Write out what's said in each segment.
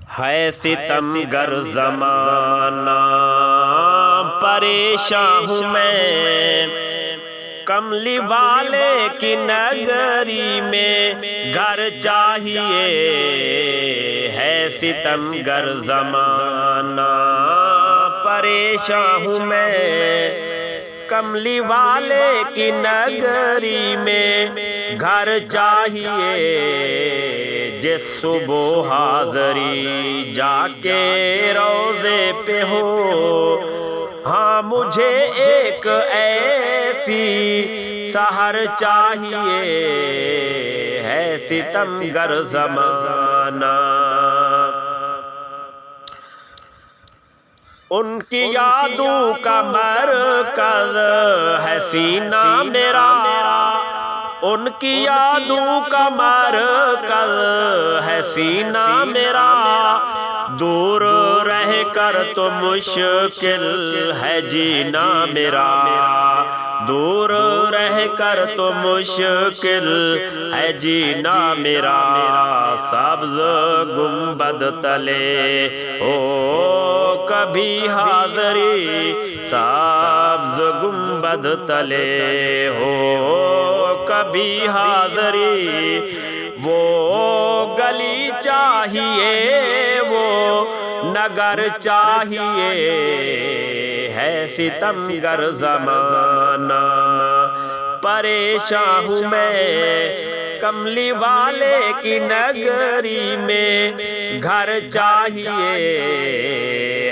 ہے ستمگر زمانہ پریشان ہوں میں، کملی والے کی نگری میں گھر چاہیے، ہے ستمگر زمانہ پریشان ہوں میں، کملی والے کی نگری میں گھر چاہیے، جس صبح حاضری جا کے روزے پہ ہو، ہاں مجھے ایک ایسی سحر چاہیے، ہے ستمگر زمانہ۔ ان کی یادوں کا مرکز ہے سینہ میرا، ان کی یادوں کا مرکز ہے سینہ میرا، دور رہ کر تو مشکل ہے جینا میرا، دور رہ کر تو مشکل ہے جینا میرا، سبز گنبد تلے ہو کبھی حاضری، سبز گنبد تلے ہو کبھی حاضری، وہ گلی چاہیے وہ نگر چاہیے، ہے ستمگر زمانہ پریشان ہوں میں، کملی والے کی نگری میں گھر چاہیے،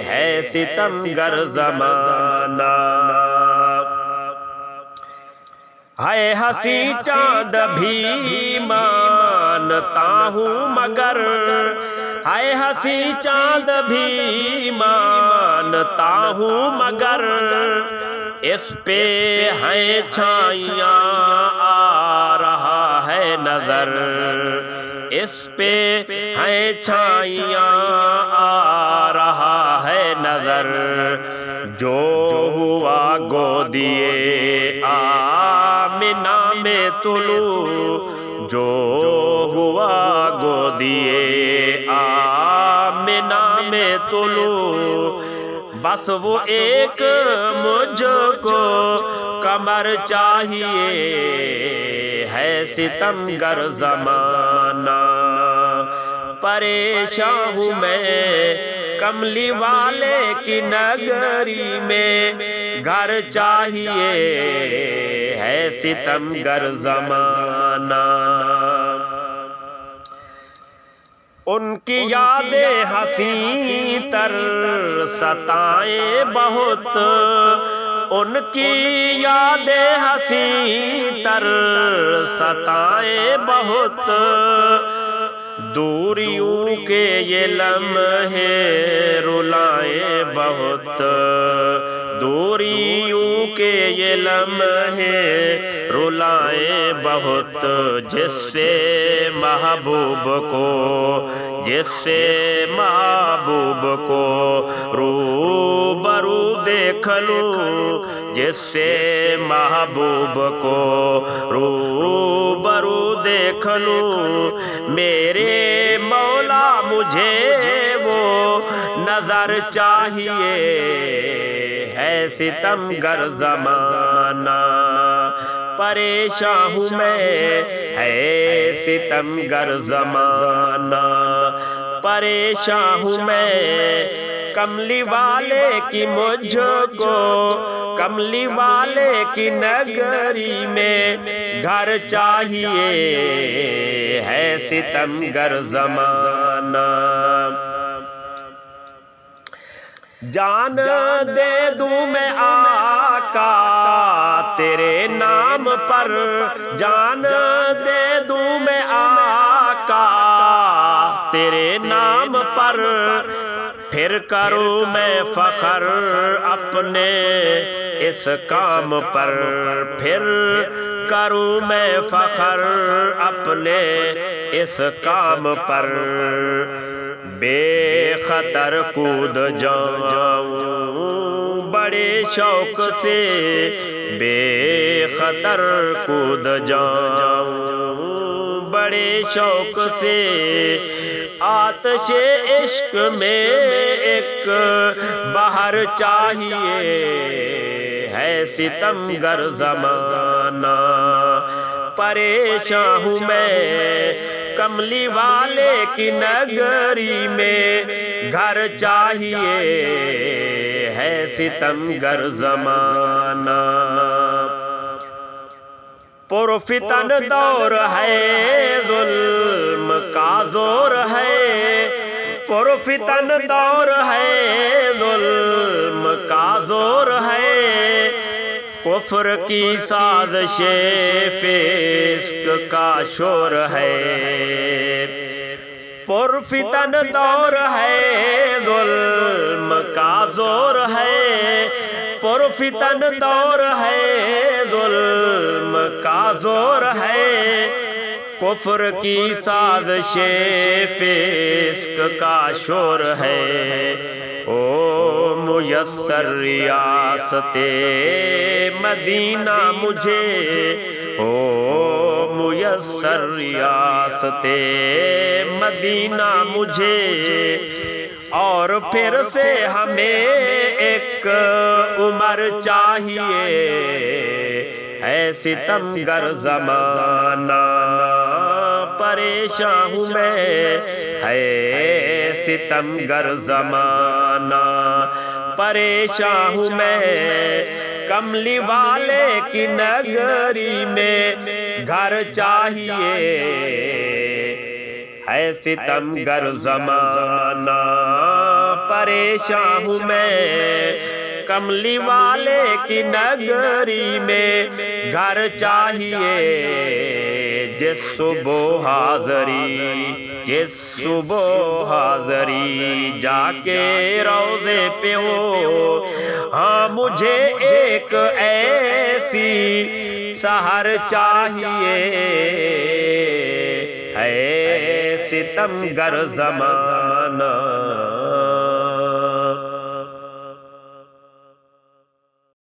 ہے ستمگر زمانہ۔ ہے ہنسی چاند بھی مانتا ہوں مگر، ہے ہنسی چاند بھی مانتا ہوں مگر، اس پہ ہیں چھائیاں آ رہا ہے نظر، اس پہ ہیں چھائیاں آ رہا ہے نظر، جو ہوا گودیے آمنہ میں طلوع، جو ہوا گودیے آمنہ میں طلوع، بس وہ ایک مجھ کو کمر چاہیے، ہے ستمگر زمانہ پریشان ہوں میں، کملی والے کی نگری میں گھر چاہیے، ہے ستمگر زمانہ۔ ان کی یادیں حسین تر ستائیں بہت، ان کی یادیں حسین تر ستائیں بہت، دوریوں کے یہ لمحے رلائیں بہت، دوریوں کے یہ لمحے رلائیں بہت، جس سے محبوب کو، جس سے محبوب کو روبرو دیکھ لوں، جس سے محبوب کو روبرو دیکھ لوں، میرے مولا مجھے وہ نظر چاہیے، ہے ستمگر زمانہ پریشان ہوں میں، ہے ستمگر زمانہ پریشان ہوں میں، کملی والے کی مجھ کو، کملی والے کی نگری میں گھر چاہیے، ہے ستمگر زمانہ۔ جان دے دوں میں آقا تیرے نام پر، جان دے دوں میں آقا تیرے نام پر، پھر کروں میں فخر اپنے اس کام پر، پھر کروں میں فخر اپنے اس کام پر، بے خطر کود جاؤں بڑے شوق سے، بے خطر کود جاؤں بڑے شوق سے آتش عشق میں ایک بہر چاہیے ہے ستمگر زمانہ پریشان ہوں میں کملی والے کی نگری میں گھر چاہیے ہے ستمگر زمانہ پرفتن دور ہے ظلم کا زور ہے پرفتن دور ہے ظلم کا زور ہے کفر کی سازش فسق کا شور ہے پرفتن دور ہے ظلم کا زور ہے پرفتن دور ہے ظلم کا زور ہے کفر کی سازش فسق کا شور ہے او میسر ریاست مدینہ مجھے او میسر ریاست مدینہ مجھے اور پھر سے ہمیں ایک عمر چاہیے ہے ستمگر زمانہ پریشان ہوں میں ہے ستمگر زمانہ پریشان ہوں میں کملی والے کی نگری میں گھر چاہیے ہے ستمگر زمانہ پریشان ہوں میں کملی والے کی نگری میں گھر چاہیے جس صبح حاضری جس صبح حاضری جا کے روضے پہ ہو ہاں مجھے ایک ایسی سحر چاہیے ہے ستمگر زمانہ